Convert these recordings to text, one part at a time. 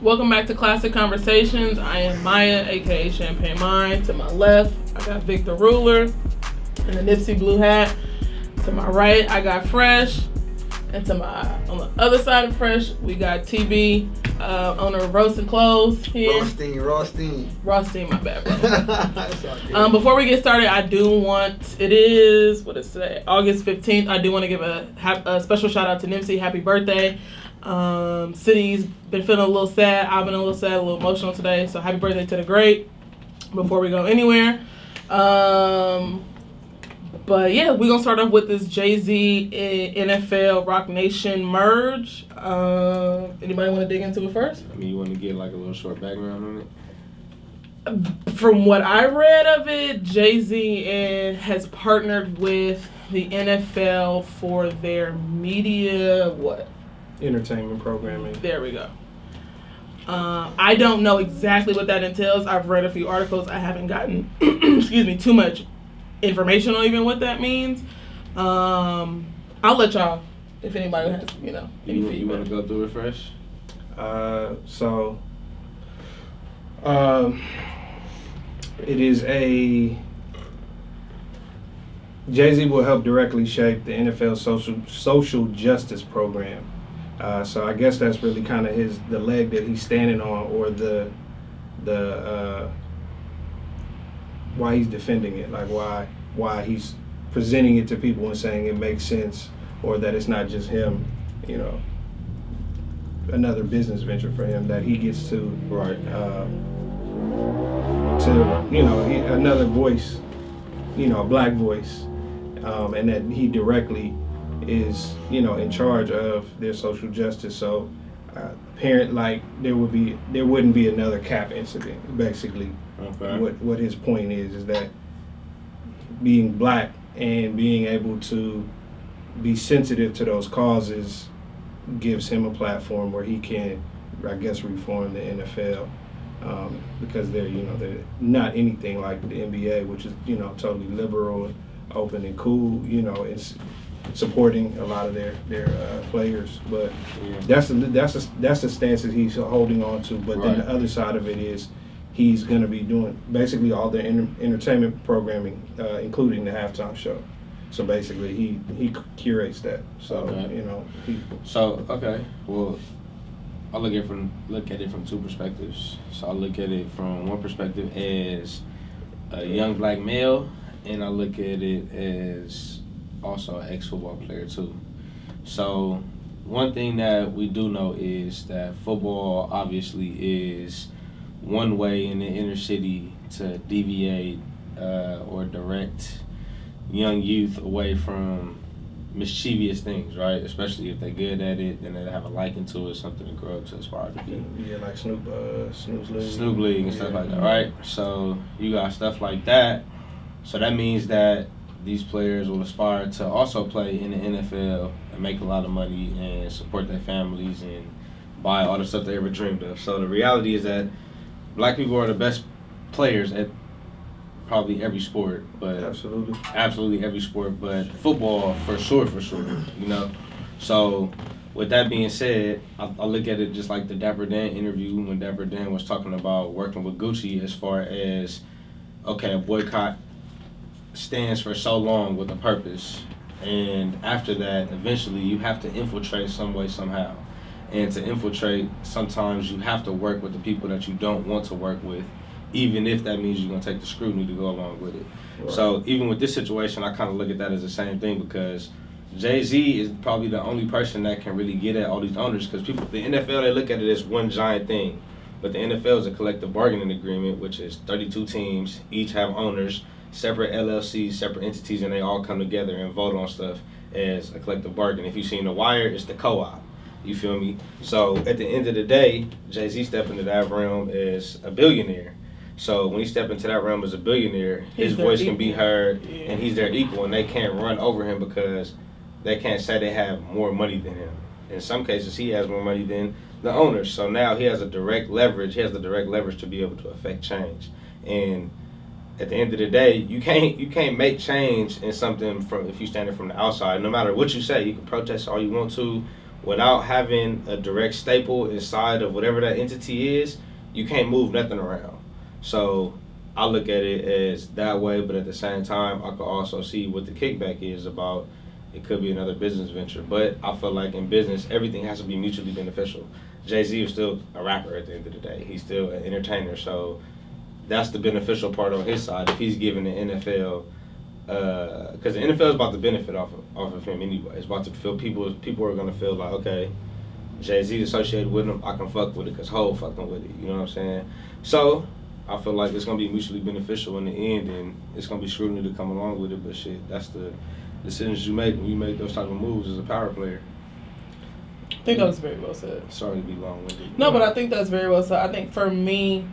Welcome back to Classic Conversations. I am Miaya, aka Champagne Mind. To my left, I got Victor Ruler in the Nipsey blue hat. To my right, I got Fresh. And on the other side of Fresh, we got TB, owner of Roasted Clothes here. Rothstein, my bad, bro. Before we get started, I do want, what is today? August 15th. I do want to give a special shout out to Nipsey. Happy birthday. City's been feeling a little sad. I've been a little sad, a little emotional today. So happy birthday to the great. Before we go anywhere. But yeah, we're going to start off with this Jay-Z NFL Rock Nation merge. Anybody want to dig into it first? I mean, you want to get like a little short background on it? From what I read of it, Jay-Z has partnered with the NFL for their media, entertainment programming. There we go. I don't know exactly what that entails. I've read a few articles. I haven't gotten, too much information on even what that means. I'll let y'all, if anybody has, any feedback. You want to go through it fresh? It is Jay-Z will help directly shape the NFL social justice program. So I guess that's really kind of the leg that he's standing on, or the why he's defending it, like why he's presenting it to people and saying it makes sense, or that it's not just him, another business venture for him that he gets to another voice, a black voice, and that he directly is in charge of their social justice. So there wouldn't be another cap incident, basically. Okay. What his point is that being black and being able to be sensitive to those causes gives him a platform where he can, I guess, reform the NFL, because they're not anything like the NBA, which is totally liberal and open and cool. It's supporting a lot of their players, but that's the stance that he's holding on to. But then the other side of it is he's going to be doing basically all the entertainment programming, including the halftime show. So basically, he curates that. So Well, I look at it from two perspectives. So I look at it from one perspective as a young black male, and I look at it as also an ex-football player too. So one thing that we do know is that football obviously is one way in the inner city to deviate or direct young youth away from mischievous things, right? Especially if they're good at it, then they have a liking to it, something to grow up to aspire to be. Yeah, like Snoop League. Snoop League and stuff like that, right? So you got stuff like that. So that means that these players will aspire to also play in the NFL and make a lot of money and support their families and buy all the stuff they ever dreamed of. So the reality is that black people are the best players at probably every sport, but absolutely every sport, but football for sure. So with that being said, I look at it just like the Dapper Dan interview when Dapper Dan was talking about working with Gucci as far as, a boycott stands for so long with a purpose, and after that, eventually you have to infiltrate some way, somehow. And to infiltrate, sometimes you have to work with the people that you don't want to work with, even if that means you're going to take the scrutiny to go along with it. Right. So even with this situation, I kind of look at that as the same thing, because Jay-Z is probably the only person that can really get at all these owners, because the NFL, they look at it as one giant thing. But the NFL is a collective bargaining agreement, which is 32 teams, each have owners, separate LLCs, separate entities, and they all come together and vote on stuff as a collective bargain. If you've seen The Wire, it's the co-op. You feel me? So at the end of the day, Jay-Z stepped into that realm as a billionaire. So when he stepped into that realm as a billionaire, his voice can be heard, and he's their equal, and they can't run over him because they can't say they have more money than him. In some cases, he has more money than the owners. So now he has the direct leverage to be able to affect change. And at the end of the day, you can't make change in something if you stand it from the outside. No matter what you say, you can protest all you want to, without having a direct staple inside of whatever that entity is, you can't move nothing around. So I look at it as that way, but at the same time, I could also see what the kickback is about. It could be another business venture, but I feel like in business, everything has to be mutually beneficial. Jay-Z is still a rapper at the end of the day. He's still an entertainer, so that's the beneficial part on his side. If he's giving the NFL, because the NFL is about to benefit off of him anyway. It's about to feel people are gonna feel like, okay, Jay-Z associated with him, I can fuck with it because Hov fucking with it. You know what I'm saying? So I feel like it's gonna be mutually beneficial in the end, and it's gonna be scrutiny to come along with it. But shit, that's the decisions you make when you make those type of moves as a power player. I think that was very well said. Sorry to be long-winded. No, but I think that's very well said. I think for me,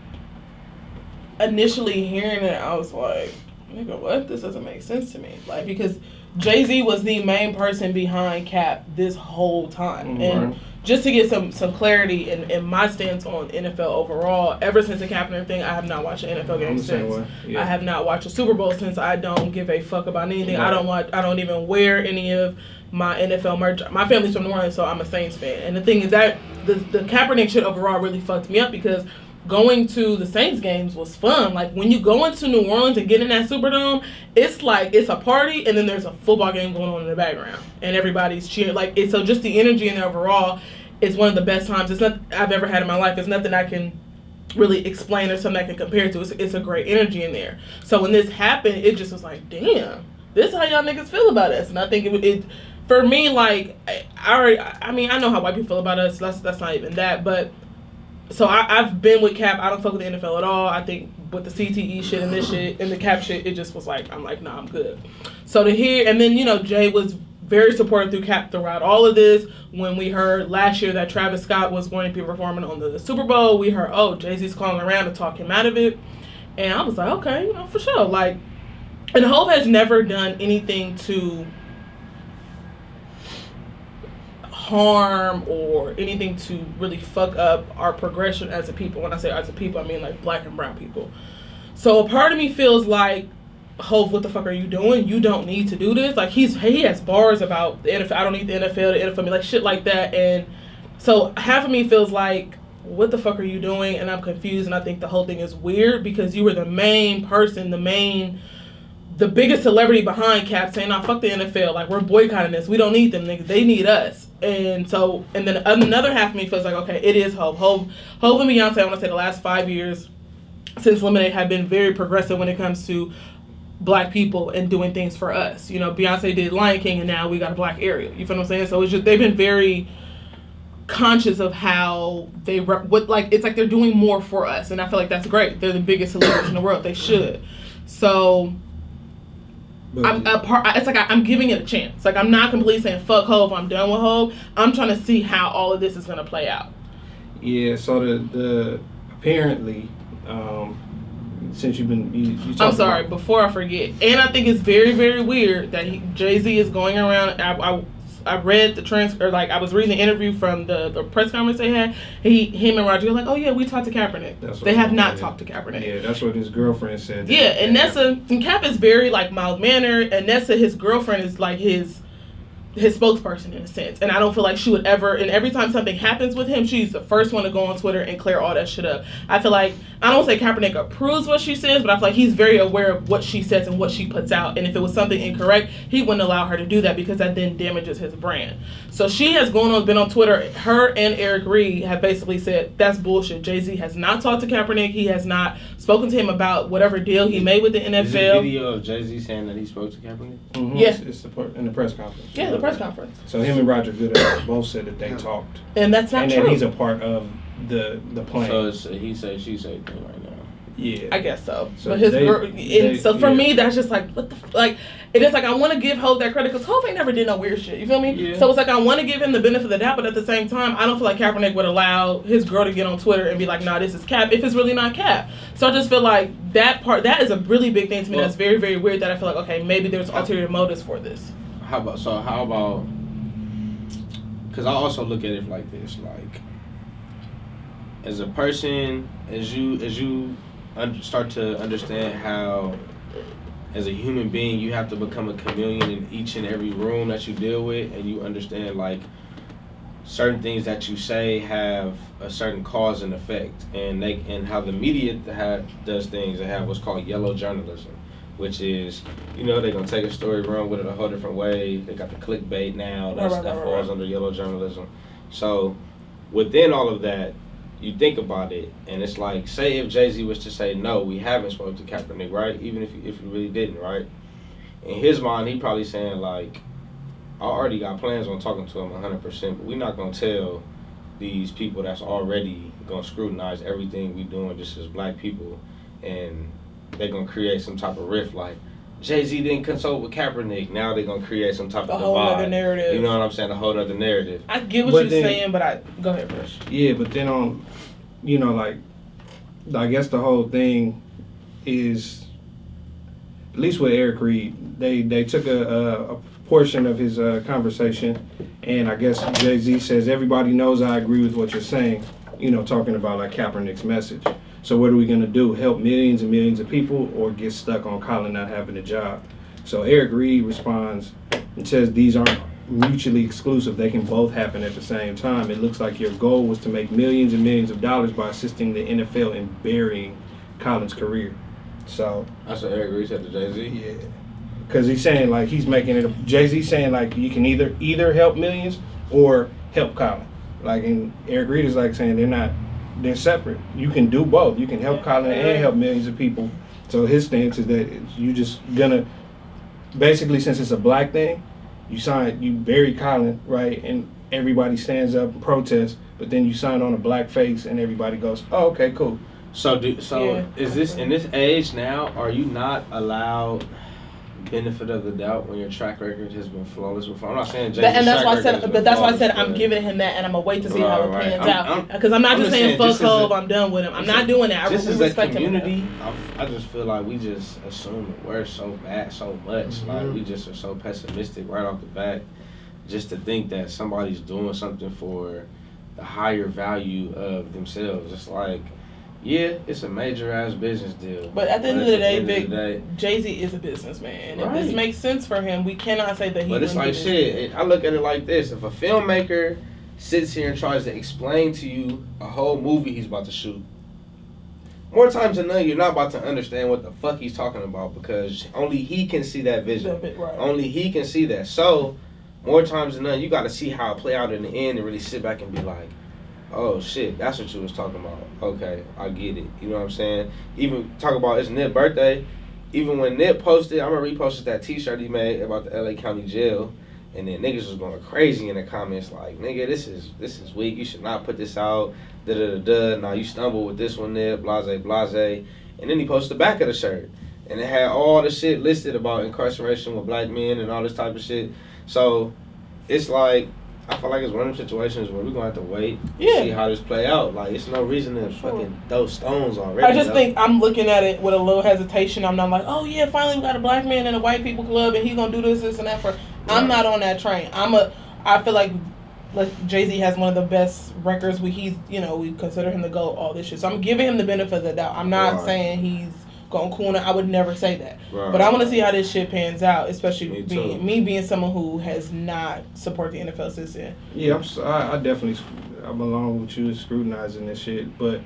initially hearing it, I was like, nigga, what? This doesn't make sense to me. Like, because Jay-Z was the main person behind Cap this whole time. Mm-hmm. And just to get some clarity in my stance on NFL overall, ever since the Kaepernick thing, I have not watched an NFL game since. Yeah. I have not watched a Super Bowl since. I don't give a fuck about anything. Right. I don't even wear any of my NFL merch. My family's from New Orleans, so I'm a Saints fan. And the thing is that the Kaepernick shit overall really fucked me up because going to the Saints games was fun. Like, when you go into New Orleans and get in that Superdome, it's like, it's a party, and then there's a football game going on in the background, and everybody's cheering. Like, it's, so just the energy in there overall is one of the best times I've ever had in my life. It's nothing I can really explain or something I can compare to. It's a great energy in there. So when this happened, it just was like, damn, this is how y'all niggas feel about us. And I think it for me, like, I mean, I know how white people feel about us. That's not even that, but so I've been with Cap. I don't fuck with the NFL at all. I think with the CTE shit and this shit and the Cap shit, it just was like, I'm like, nah, I'm good. So to hear, and then, you know, Jay was very supportive through Cap throughout all of this. When we heard last year that Travis Scott was going to be performing on the Super Bowl, we heard, oh, Jay-Z's calling around to talk him out of it. And I was like, okay, you know, for sure. Like, and Hov has never done anything to harm or anything to really fuck up our progression as a people. When I say as a people, I mean like black and brown people. So a part of me feels like, Hov, what the fuck are you doing? You don't need to do this. Like, he has bars about the NFL. I don't need the NFL, like shit like that. And so half of me feels like, what the fuck are you doing? And I'm confused, and I think the whole thing is weird because you were the main person, the biggest celebrity behind Cap saying, nah, fuck the NFL. Like, we're boycotting this. We don't need them niggas. They need us. And so, and then another half of me feels like, okay, it is Hov. Hov and Beyonce, I want to say the last 5 years since Lemonade have been very progressive when it comes to black people and doing things for us. You know, Beyonce did Lion King, and now we got a black Ariel. You feel what I'm saying? So it's just, they've been very conscious of how it's like they're doing more for us. And I feel like that's great. They're the biggest celebrities in the world. They should. So it's like I'm giving it a chance. Like, I'm not completely saying fuck Hov, I'm done with Hov. I'm trying to see how all of this is going to play out. Yeah, so the apparently, since you've been, you I'm sorry, before I forget, and I think it's very, very weird that Jay-Z is going around. I read the transcript, like I was reading the interview from the press conference they had. Him and Roger were like, oh yeah, we talked to Kaepernick. They have not talked to Kaepernick. Yeah, that's what his girlfriend said. Yeah, and Nessa, and Cap is very like mild mannered, and Nessa, his girlfriend, is like his spokesperson in a sense. And I don't feel like she would ever, and every time something happens with him, she's the first one to go on Twitter and clear all that shit up. I feel like, I don't say Kaepernick approves what she says, but I feel like he's very aware of what she says and what she puts out. And if it was something incorrect, he wouldn't allow her to do that because that then damages his brand. So she has been on Twitter. Her and Eric Reed have basically said, that's bullshit. Jay-Z has not talked to Kaepernick. He has not spoken to him about whatever deal he made with the NFL. Is there a video of Jay-Z saying that he spoke to Kaepernick? Mm-hmm. Yeah. It's in the press conference. Yeah, the press conference. So him and Roger Goodell both said that they talked. And that's not true. And he's a part of the plan. So it's a he say, she say thing right now. Yeah. I guess so. But his for me, that's just like, what the like, it is like, I want to give Hov that credit because Hov ain't never did no weird shit. You feel me? Yeah. So it's like, I want to give him the benefit of the doubt, but at the same time, I don't feel like Kaepernick would allow his girl to get on Twitter and be like, nah, this is Cap, if it's really not Cap. So I just feel like that is a really big thing to me. That's very, very weird that I feel like, okay, maybe there's ulterior motives for this. How about, because I also look at it like this, like, as a person, as you start to understand how, as a human being, you have to become a chameleon in each and every room that you deal with, and you understand, like, certain things that you say have a certain cause and effect, and how the media does things. They have what's called yellow journalism, which is, they're gonna take a story, run with it a whole different way. They got the clickbait now. That falls under yellow journalism. So within all of that, you think about it, and it's like, say if Jay-Z was to say, no, we haven't spoken to Kaepernick, right? Even if he really didn't, right? In his mind, he probably saying like, I already got plans on talking to him 100%, but we're not gonna tell these people that's already gonna scrutinize everything we doing just as black people, and they're gonna create some type of rift like, Jay-Z didn't consult with Kaepernick. Now they're gonna create some type of divide. A whole other narrative. You know what I'm saying? A whole other narrative. I get what you're saying, but go ahead first. Yeah, but then I guess the whole thing is, at least with Eric Reed, they took a portion of his conversation, and I guess Jay-Z says everybody knows I agree with what you're saying. Talking about like Kaepernick's message. So what are we going to do? Help millions and millions of people, or get stuck on Colin not having a job? So Eric Reed responds and says these aren't mutually exclusive. They can both happen at the same time. It looks like your goal was to make millions and millions of dollars by assisting the NFL in burying Colin's career. So that's what Eric Reed said to Jay-Z? Yeah. Because he's saying like he's making it, Jay-Z saying like you can either help millions or help Colin. Like, and Eric Reed is like saying they're separate. You can do both. You can help Colin and help millions of people. So his stance is that you just gonna, basically, since it's a black thing, you bury Colin, right? And everybody stands up and protests, but then you sign on a black face and everybody goes, oh, okay, cool. Is this, in this age now, are you not allowed benefit of the doubt when your track record has been flawless before? I'm not saying Jay-Z's and that's track why I record said, that's why I said I'm giving him that, and I'm gonna wait to see how it pans out. Because I'm not just saying fuck Hov, I'm done with him. I'm not doing that. Just as a community, I just feel like we just assume that we're so bad so much. Mm-hmm. Like we just are so pessimistic right off the bat, just to think that somebody's doing something for the higher value of themselves. It's like, yeah, it's a major ass business deal. But at the end of the day, Vic, Jay-Z is a businessman. Right. If this makes sense for him, we cannot say that he. But it's like shit. I look at it like this: if a filmmaker sits here and tries to explain to you a whole movie he's about to shoot, more times than none, you're not about to understand what the fuck he's talking about, because only he can see that vision. Right. Only he can see that. So, more times than none, you got to see how it play out in the end and really sit back and be like, oh shit, that's what you was talking about. Okay, I get it. You know what I'm saying? Even talk about it's Nip's birthday. Even when Nip posted, I remember he posted that T-shirt he made about the LA County Jail, and then niggas was going crazy in the comments like, nigga, this is weak. You should not put this out. Da da da da. Now you stumble with this one, Nip. Blase blase. And then he posted the back of the shirt, and it had all the shit listed about incarceration with black men and all this type of shit. So it's like, I feel like it's one of them situations where we're going to have to wait to see how this play out. Like, it's no reason to fucking throw stones already. I just think I'm looking at it with a little hesitation. I'm not like, oh, yeah, finally we got a black man in a white people club and he's going to do this, and that. I'm not on that train. I feel like Jay-Z has one of the best records. We consider him the GOAT, all this shit. So I'm giving him the benefit of the doubt. I'm not saying he's going corner. I would never say that. Right. But I want to see how this shit pans out, especially me being someone who has not supported the NFL system. Yeah, I'm along with you scrutinizing this shit. But,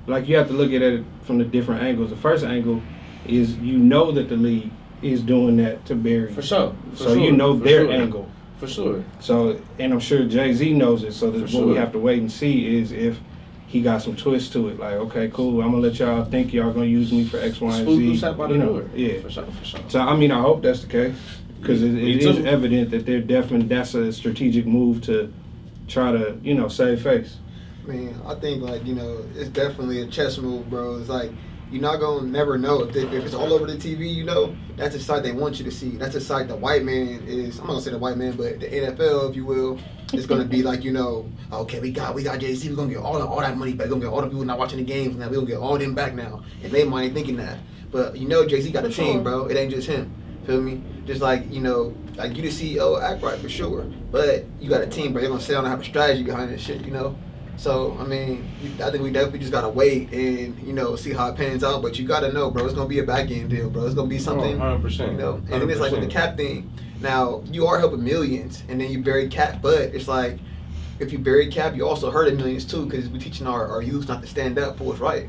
like, you have to look at it from the different angles. The first angle is that the league is doing that to bury. For sure. Their angle. For sure. So, and I'm sure Jay-Z knows it. So what we have to wait and see is if he got some twist to it. Like, okay, cool, I'm gonna let y'all think y'all gonna use me for X, Y, and Z. Yeah. For sure. So I hope that's the case, because it is evident that that's a strategic move to try to save face. I mean, I think it's definitely a chess move, bro. It's like, you're not gonna never know if it's all over the TV. That's the side they want you to see. That's the side the white man is. I'm not gonna say the white man, but the NFL, if you will, is gonna be like, okay, we got Jay-Z. We're gonna get all that money back. We're gonna get all the people not watching the games now. We're gonna get all them back now. And they might ain't thinking that, but Jay-Z got a team, bro. It ain't just him. Feel me? Just like you the CEO, act right for sure, but you got a team, bro. You're gonna sit down and have a strategy behind this shit. So, I mean, I think we definitely just got to wait and, see how it pans out. But you got to know, bro, it's going to be a back-end deal, bro. It's going to be something, 100%. And then it's like with the Cap thing. Now, you are helping millions, and then you bury Cap. But it's like, if you bury Cap, you also hurting millions too, because we're teaching our youth not to stand up for what's right.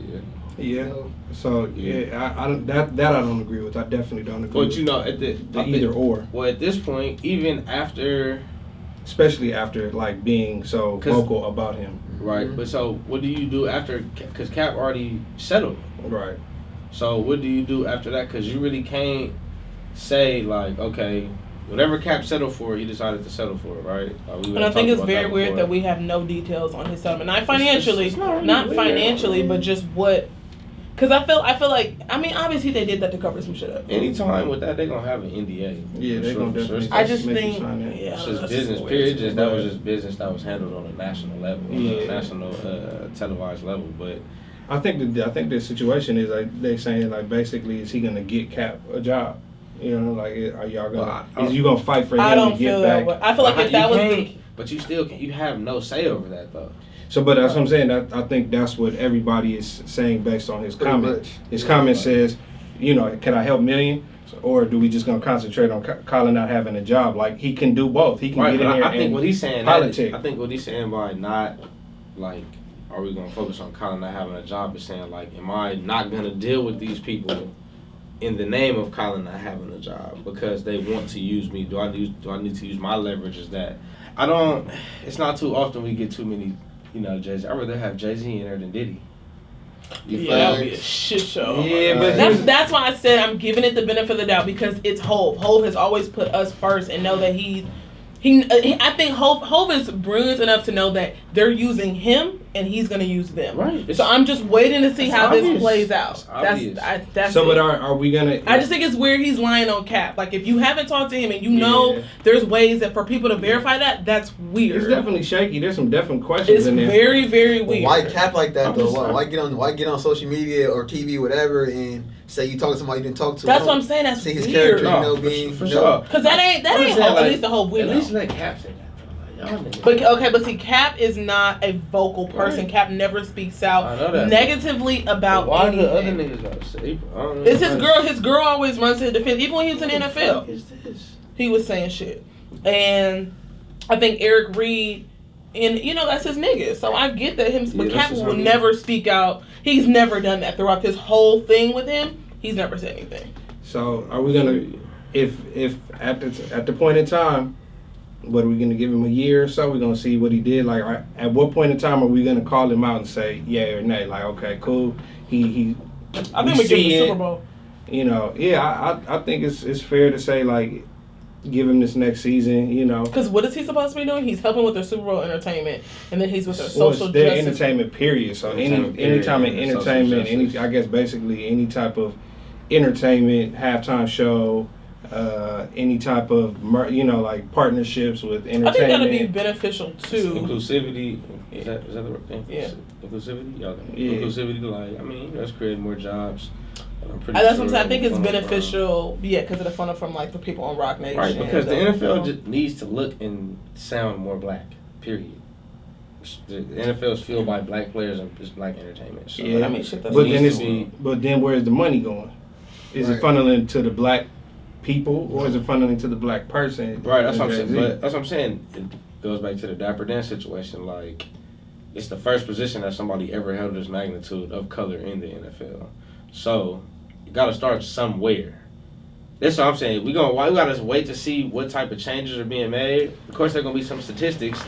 Yeah. Yeah. So, So I don't that I don't agree with. I definitely don't agree. But you know, at the either or. Well, at this point, even after, Especially after like being so vocal about him. right? Mhm. But so, what do you do after? Because Cap already settled. Right. So what do you do after that? Because you really can't say like, okay, whatever Cap settled for, he decided to settle for it, right? And I think it's very weird that we have no details on his settlement. Not financially, it's not really not weird. financially, but just what. Because I feel like, I mean, obviously they did that to cover some shit up. Anytime with that, they're gonna have an NDA. Yeah, they're gonna definitely. I just make you think, sign that. yeah, It's I don't just know, it's business, weird. period. Just that was just business that was handled on a national level, on Yeah. a national televised level. But I think the situation is like they saying like basically is he gonna get Cap a job? You know, like are y'all gonna is you gonna fight for I him don't to feel get that back? way. I feel like if that was the, but you still can, you have no say over that though. So, but that's what I'm saying. I think that's what everybody is saying based on his Pretty comment. much. His comment says, you know, can I help Million? Or do we just gonna concentrate on Colin not having a job? Like he can do both. He can Right, get in but here I think and what he's saying, politic. I think what he's saying by not like, are we gonna focus on Colin not having a job? Is saying like, am I not gonna deal with these people in the name of Colin not having a job because they want to use me? Do I need to use my leverage as that? I don't. It's not too often we get too many, you know, Jay-Z. I'd rather have Jay-Z in there than Diddy. yeah, that would be a shit show. Yeah, but That's why I said I'm giving it the benefit of the doubt because it's Hov. Hov has always put us first and know that I think Hov is brilliant enough to know that they're using him and he's gonna use them. Right. So I'm just waiting to see how obvious. this plays out. It's obvious. That's So, it. but are we gonna? I just think it's weird he's lying on Cap. Like if you haven't talked to him and you know there's ways that for people to verify that, that's weird. It's definitely shaky. There's some definite questions It's in there. very, very weird. Why Cap like that I'm though? just Why get on social media or TV, whatever, and say you talking to somebody you didn't talk to? That's what I'm saying. That's See his weird. character, No, being for sure. Cause that ain't I'm just saying, Hov, like, at least the whole At window. least let Cap say that. Y'all niggas. But see, Cap is not a vocal person. Right. Cap never speaks I know out that. negatively about Why anything. the other niggas gotta say? I don't know. It's his girl. His girl always runs to his defense. Even when he was in the What the fuck NFL, is this? he was saying shit. And I think Eric Reed, and you know that's his nigga. So I get that him. But Yeah, Cap that's his will homie. never speak out. He's never done that throughout this whole thing with him. He's never said anything. So are we gonna? If at the point in time, what are we gonna give him a year or so? We're gonna see what he did. Like at what point in time are we gonna call him out and say yay or nay? Like okay, cool. He. I think we give him see the it. Super Bowl. You know, yeah. I think it's fair to say like give him this next season. You know. Because what is he supposed to be doing? He's helping with their Super Bowl entertainment, and then he's with their Well, social it's their justice. entertainment period. So Entertainment any time of period, social entertainment, justice. I guess basically any type of entertainment, halftime show, any type of like partnerships with entertainment. I think that'd be beneficial too. Inclusivity. Is that the right thing? Yeah. Inclusivity. Y'all Yeah. Inclusivity. Like I mean, that's creating more jobs. I'm pretty That's what I'm sure saying. I think it's funnel beneficial, because of the funnel from like the people on Rock Nation. Right, because the and NFL just needs to look and sound more black. Period. The NFL is fueled by black players and just black entertainment. So Yeah. I mean, shit. That's But needs then to be- but then where's the money going? Is it Right. funneling to the black people or is it funneling to the black person? Right, that's what I'm Jay-Z? saying. But that's what I'm saying. It goes back to the Dapper Dan situation. Like, it's the first position that somebody ever held this magnitude of color in the NFL. So, you got to start somewhere. That's what I'm saying. We got to wait to see what type of changes are being made. Of course, there are gonna be some statistics.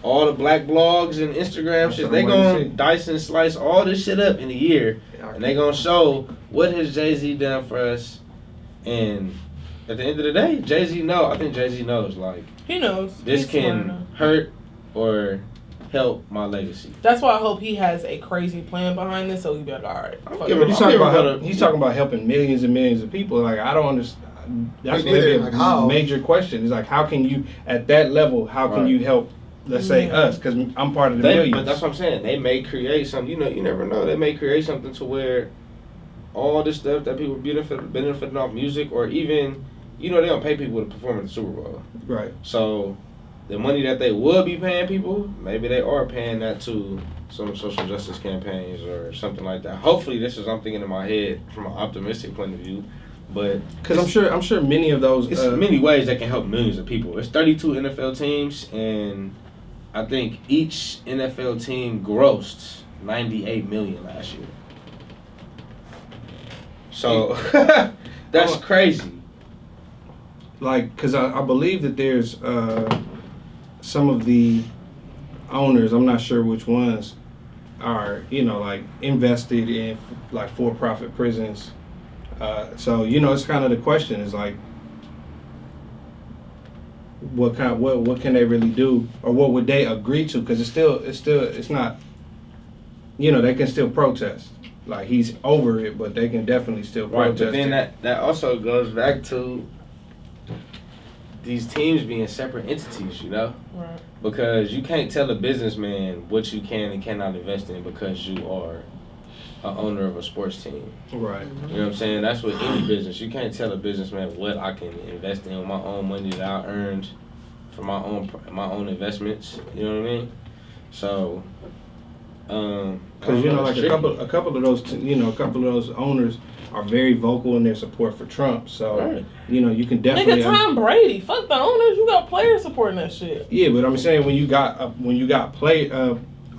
All the black blogs and Instagram shit, they gonna dice and slice all this shit up in a year, and they gonna show what has Jay-Z done for us. And at the end of the day, Jay-Z I think Jay-Z knows, like, he knows. this He's smart can enough. hurt or help my legacy. That's why I hope he has a crazy plan behind this, so he be like, all right. I'm fuck giving it. He's talking about helping millions and millions of people. Like I don't understand. That's Me neither. maybe Like, a how? major question. It's like how can you at that level? How can Right. you help? Let's say Yeah. us, because I'm part of the millions. But that's what I'm saying. They may create something. You never know. They may create something to where all this stuff that people benefiting off music, or even, they don't pay people to perform at the Super Bowl. Right. So the money that they would be paying people, maybe they are paying that to some social justice campaigns or something like that. Hopefully, I'm thinking in my head from an optimistic point of view. But because I'm sure many of those. It's many ways that can help millions of people. There's 32 NFL teams, and I think each NFL team grossed $98 million last year. So that's crazy. Like, because I believe that there's some of the owners, I'm not sure which ones, are, like, invested in, like, for-profit prisons. So, it's kind of the question is, like, what can they really do, or what would they agree to? Because it's not, they can still protest. Like, he's over it, but they can definitely still protest. Right, but then that also goes back to these teams being separate entities, Right. Because you can't tell a businessman what you can and cannot invest in because you are an owner of a sports team. Right. You know what I'm saying? That's with any business. You can't tell a businessman what I can invest in with my own money that I earned from my own investments. You know what I mean? So, because like a couple of those owners are very vocal in their support for Trump. So right. You can definitely. Nigga, Tom Brady, fuck the owners. You got players supporting that shit. Yeah, but I'm saying when you got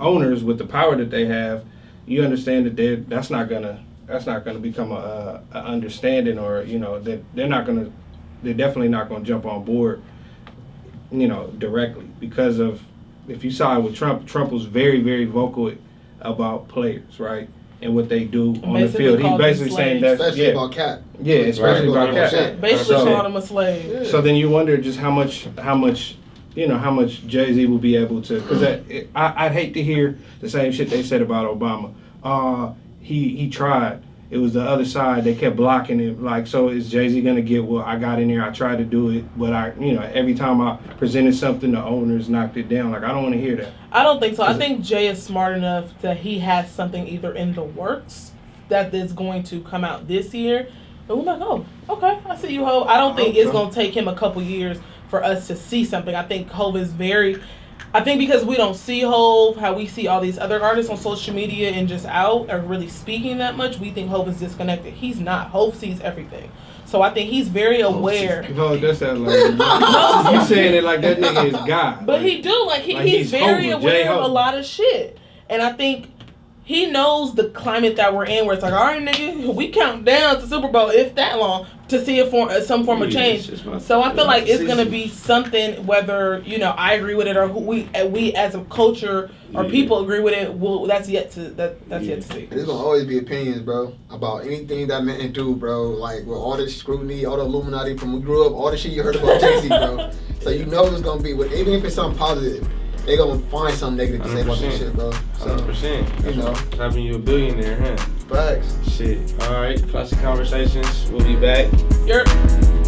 owners with the power that they have, you understand that that's not gonna become a understanding, or that they're definitely not gonna jump on board, directly, because of, if you saw it with Trump was very, very vocal about players, right, and what they do on the field. He's basically saying that, especially about Cap. Yeah, especially about Cap. Basically called him a slave. Yeah. So then you wonder just how much Jay-Z will be able to, because I'd hate to hear the same shit they said about Obama. He tried. It was the other side. They kept blocking it. Like, so is Jay-Z gonna get, well, I got in there, I tried to do it, but every time I presented something, the owners knocked it down. Like, I don't want to hear that. I don't think so. I think Jay is smart enough that he has something either in the works that is going to come out this year. And we're like, oh, okay, I see you, Hov. I don't think it's gonna take him a couple years for us to see something. I think Hov is I think because we don't see Hov how we see all these other artists on social media and just out or really speaking that much, we think Hov is disconnected. He's not. Hov sees everything. So I think he's very aware. Oh, that sounds like you saying it like that nigga is God. But he do, he's very aware of a lot of shit. And I think he knows the climate that we're in, where it's like, all right, nigga, we count down to Super Bowl, if that long, to see some form of change. So I feel like it's gonna be something, whether I agree with it or we as a culture or people agree with it. That's yet to see. There's gonna always be opinions, bro, about anything that men do, bro. Like, with all this scrutiny, all the Illuminati from when we grew up, all the shit you heard about Jay-Z, bro. So it's gonna be, even if it's something positive, they gonna find something negative to say about this shit, bro. So, 100%. Having you a billionaire, huh? Facts. Shit. All right. Classic Conversations. We'll be back. Yep.